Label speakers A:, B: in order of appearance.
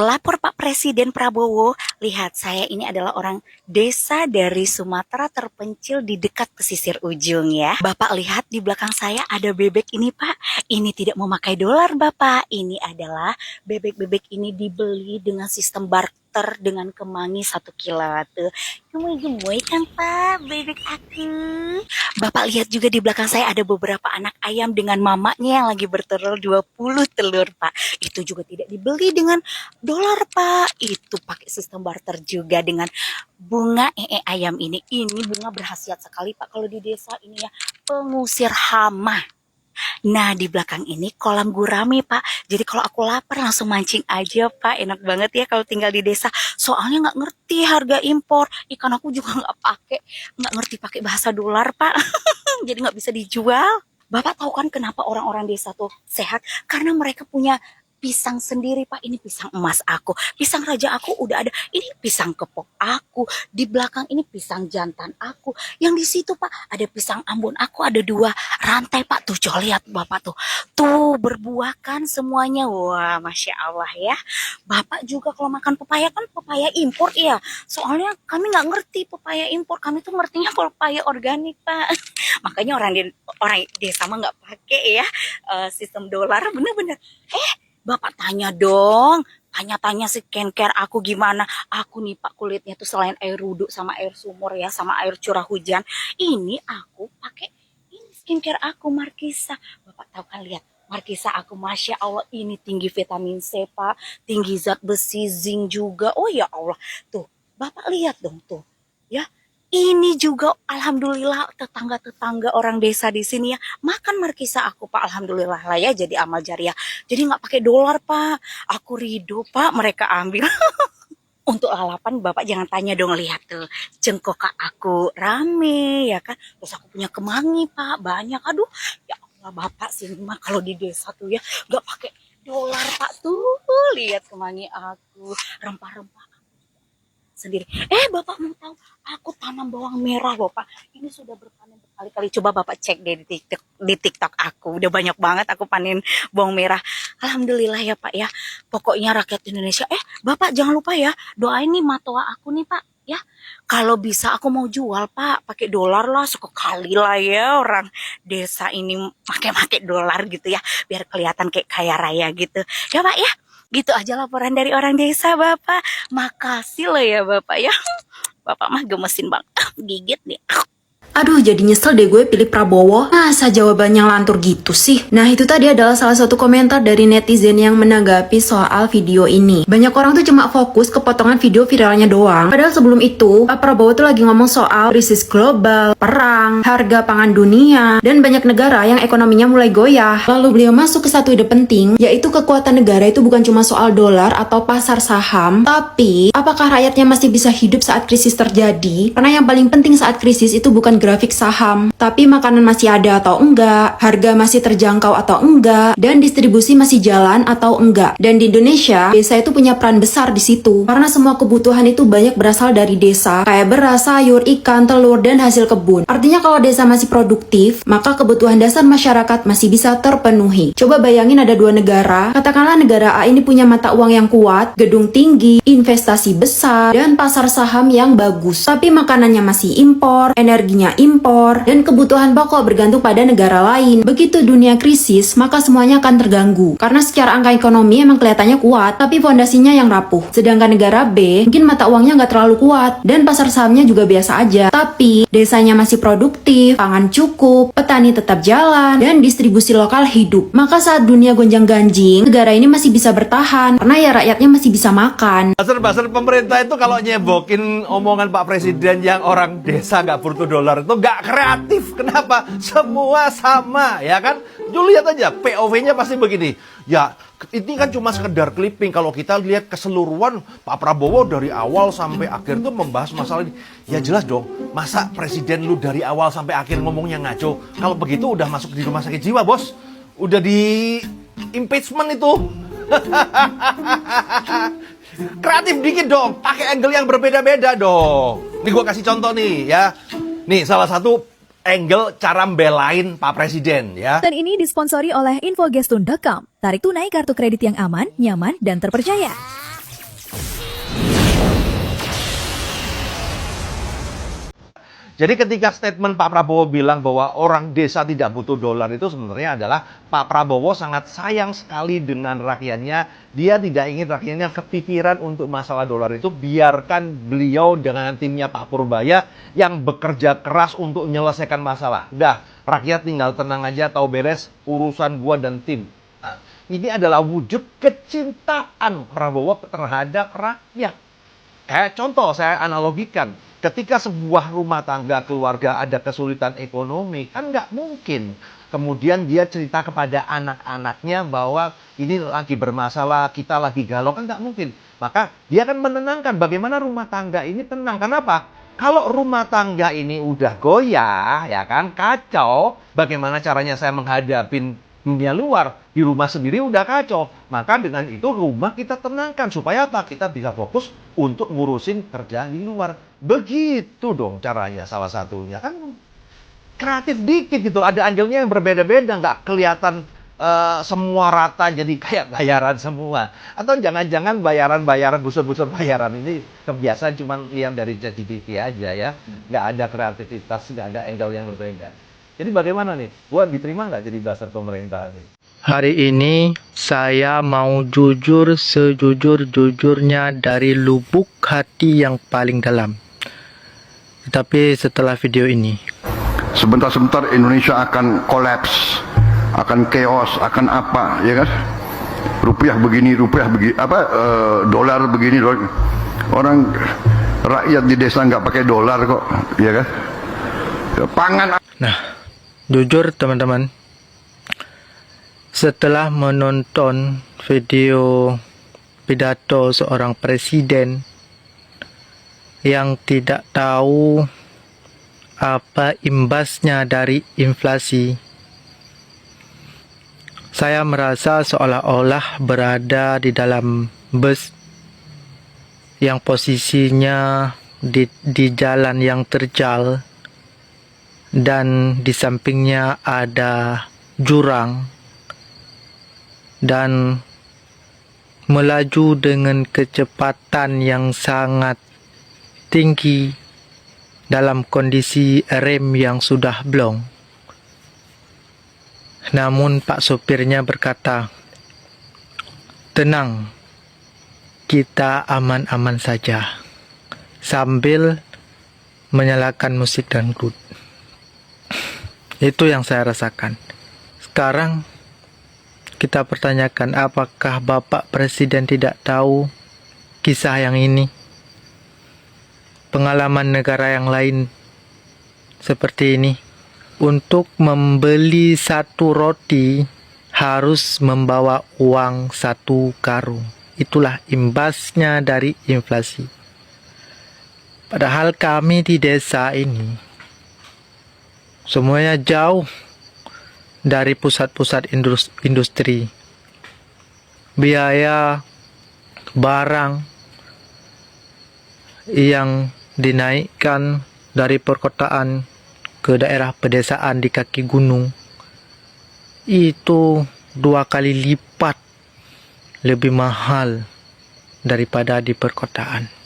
A: Lapor Pak Presiden Prabowo, lihat saya ini adalah orang desa dari Sumatera terpencil di dekat pesisir ujung ya. Bapak lihat di belakang saya ada bebek ini Pak. Ini tidak memakai dolar Bapak. Ini adalah bebek-bebek ini dibeli dengan sistem barter dengan kemangi 1 kilo tuh. Gemoy-gemoy kan Pak bebek aku. Bapak lihat juga di belakang saya ada beberapa anak ayam dengan mamanya yang lagi bertelur 20 telur Pak. Itu juga tidak dibeli dengan dolar Pak, itu pakai sistem barter juga dengan bunga ayam ini. Ini bunga berkhasiat sekali Pak kalau di desa ini ya, pengusir hama. Nah di belakang ini kolam gurame Pak. Jadi kalau aku lapar langsung mancing aja Pak. Enak banget ya kalau tinggal di desa. Soalnya nggak ngerti harga impor. Ikan aku juga nggak ngerti pakai bahasa dolar Pak. Jadi nggak bisa dijual. Bapak tahu kan kenapa orang-orang desa tuh sehat? Karena mereka punya pisang sendiri Pak. Ini pisang emas aku, pisang raja aku udah ada. Ini pisang kepok aku, di belakang ini pisang jantan aku, yang di situ Pak ada pisang Ambon aku, ada 2 rantai Pak. Tuh coba lihat Bapak tuh berbuah kan semuanya. Wah Masya Allah ya. Bapak juga kalau makan pepaya kan pepaya impor ya, soalnya kami nggak ngerti pepaya impor, kami tuh ngertinya pepaya organik Pak. Makanya orang desa mah nggak pakai ya sistem dolar bener-bener. Bapak tanya dong, tanya-tanya skincare aku gimana. Aku nih Pak kulitnya tuh selain air wudhu sama air sumur ya, sama air curah hujan. Ini aku pakai ini skincare aku Markisa. Bapak tahu kan lihat. Markisa aku Masya Allah ini tinggi vitamin C Pak. Tinggi zat besi, zinc juga. Oh ya Allah. Tuh, Bapak lihat dong tuh. Ya, ini juga alhamdulillah tetangga-tetangga orang desa di sini ya makan markisa aku Pak, alhamdulillah lah ya jadi amal jariah. Jadi nggak pakai dolar Pak, aku ridho Pak mereka ambil. Untuk lalapan Bapak jangan tanya dong, lihat tuh cengkok aku rame ya kan. Terus aku punya kemangi Pak banyak, aduh ya Allah Bapak sini mah kalau di desa tuh ya nggak pakai dolar Pak. Tuh lihat kemangi aku, rempah-rempah sendiri. Bapak mau tahu, aku tanam bawang merah loh Pak. Ini sudah berpanen berkali-kali. Coba Bapak cek deh di TikTok aku. Udah banyak banget aku panen bawang merah. Alhamdulillah ya Pak ya. Pokoknya rakyat Indonesia. Bapak jangan lupa ya, doain nih matoa aku nih Pak. Ya, kalau bisa aku mau jual Pak, pakai dolar lah sekali lah ya, orang desa ini pakai dolar gitu ya, biar kelihatan kayak kaya raya gitu. Ya Pak ya. Gitu aja laporan dari orang desa Bapak. Makasih loh ya Bapak ya. Bapak mah gemesin banget. Gigit nih.
B: Aduh, jadi nyesel deh gue pilih Prabowo. Masa jawabannya lantur gitu sih? Nah, itu tadi adalah salah satu komentar dari netizen yang menanggapi soal video ini. Banyak orang tuh cuma fokus ke potongan video viralnya doang. Padahal sebelum itu, Pak Prabowo tuh lagi ngomong soal krisis global, perang, harga pangan dunia, dan banyak negara yang ekonominya mulai goyah. Lalu beliau masuk ke satu ide penting, yaitu kekuatan negara itu bukan cuma soal dolar atau pasar saham, tapi apakah rakyatnya masih bisa hidup saat krisis terjadi? Karena yang paling penting saat krisis itu bukan grafik saham, tapi makanan masih ada atau enggak, harga masih terjangkau atau enggak, dan distribusi masih jalan atau enggak. Dan di Indonesia, desa itu punya peran besar di situ, karena semua kebutuhan itu banyak berasal dari desa, kayak beras, sayur, ikan, telur, dan hasil kebun. Artinya kalau desa masih produktif, maka kebutuhan dasar masyarakat masih bisa terpenuhi. Coba bayangin ada 2 negara, katakanlah negara A ini punya mata uang yang kuat, gedung tinggi, investasi besar, dan pasar saham yang bagus, tapi makanannya masih impor, energinya impor, dan kebutuhan pokok bergantung pada negara lain. Begitu dunia krisis, maka semuanya akan terganggu. Karena secara angka ekonomi emang kelihatannya kuat, tapi fondasinya yang rapuh. Sedangkan negara B, mungkin mata uangnya nggak terlalu kuat, dan pasar sahamnya juga biasa aja. Tapi, desanya masih produktif, pangan cukup, petani tetap jalan, dan distribusi lokal hidup. Maka saat dunia gonjang-ganjing, negara ini masih bisa bertahan, karena ya rakyatnya masih bisa makan.
C: Buzzer pemerintah itu kalau nyebokin omongan Pak Presiden yang orang desa nggak butuh dolar itu nggak kreatif. Kenapa? Semua sama, ya kan? Lu lihat aja, POV-nya pasti begini. Ya, ini kan cuma sekedar clipping. Kalau kita lihat keseluruhan Pak Prabowo dari awal sampai akhir tuh membahas masalah ini. Ya jelas dong, masa presiden lu dari awal sampai akhir ngomongnya ngaco? Kalau begitu udah masuk di rumah sakit jiwa, bos. Udah di impeachment itu. Kreatif dikit dong, pakai angle yang berbeda-beda dong. Nih gue kasih contoh nih ya. Nih salah satu angle cara belain Pak Presiden ya.
D: Dan ini disponsori oleh infogestun.com. Tarik tunai kartu kredit yang aman, nyaman, dan terpercaya.
C: Jadi ketika statement Pak Prabowo bilang bahwa orang desa tidak butuh dolar itu sebenarnya adalah Pak Prabowo sangat sayang sekali dengan rakyatnya. Dia tidak ingin rakyatnya kepikiran untuk masalah dolar itu. Biarkan beliau dengan timnya Pak Purbaya yang bekerja keras untuk menyelesaikan masalah. Udah, rakyat tinggal tenang aja, tahu beres urusan gua dan tim. Nah, ini adalah wujud kecintaan Prabowo terhadap rakyat. Kayak contoh saya analogikan, ketika sebuah rumah tangga keluarga ada kesulitan ekonomi, kan nggak mungkin kemudian dia cerita kepada anak-anaknya bahwa ini lagi bermasalah, kita lagi galau, kan nggak mungkin. Maka dia akan menenangkan bagaimana rumah tangga ini tenang. Kenapa? Kalau rumah tangga ini udah goyah, ya kan, kacau, bagaimana caranya saya menghadapi dunia luar? Di rumah sendiri udah kacau. Maka dengan itu rumah kita tenangkan. Supaya apa? Kita bisa fokus untuk ngurusin kerjaan di luar. Begitu dong caranya salah satunya. Kan kreatif dikit gitu. Ada angle-nya yang berbeda-beda. Nggak kelihatan semua rata jadi kayak bayaran semua. Atau jangan-jangan bayaran-bayaran, busur-busur bayaran ini kebiasaan cuma yang dari ChatGPT aja ya. Nggak ada kreativitas, nggak ada angle yang berbeda. Jadi bagaimana nih? Gua diterima nggak jadi dasar pemerintah nih?
D: Hari ini saya mau jujur sejujur-jujurnya dari lubuk hati yang paling dalam. Tetapi setelah video ini,
E: sebentar-sebentar Indonesia akan kolaps, akan chaos, akan apa, ya kan? Rupiah begini, dolar begini, orang rakyat di desa nggak pakai dolar kok, ya kan? Pangan.
D: nah, jujur teman-teman, setelah menonton video pidato seorang presiden yang tidak tahu apa imbasnya dari inflasi, saya merasa seolah-olah berada di dalam bus yang posisinya di jalan yang terjal dan di sampingnya ada jurang, dan melaju dengan kecepatan yang sangat tinggi dalam kondisi rem yang sudah blong. Namun Pak sopirnya berkata, "Tenang, kita aman-aman saja," sambil menyalakan musik dangdut. Itu yang saya rasakan. Sekarang kita pertanyakan, apakah Bapak Presiden tidak tahu kisah yang ini? Pengalaman negara yang lain seperti ini. Untuk membeli satu roti harus membawa uang 1 karung. Itulah imbasnya dari inflasi. Padahal kami di desa ini semuanya jauh dari pusat-pusat industri. Biaya barang yang dinaikkan dari perkotaan ke daerah pedesaan di kaki gunung itu 2 kali lipat lebih mahal daripada di perkotaan.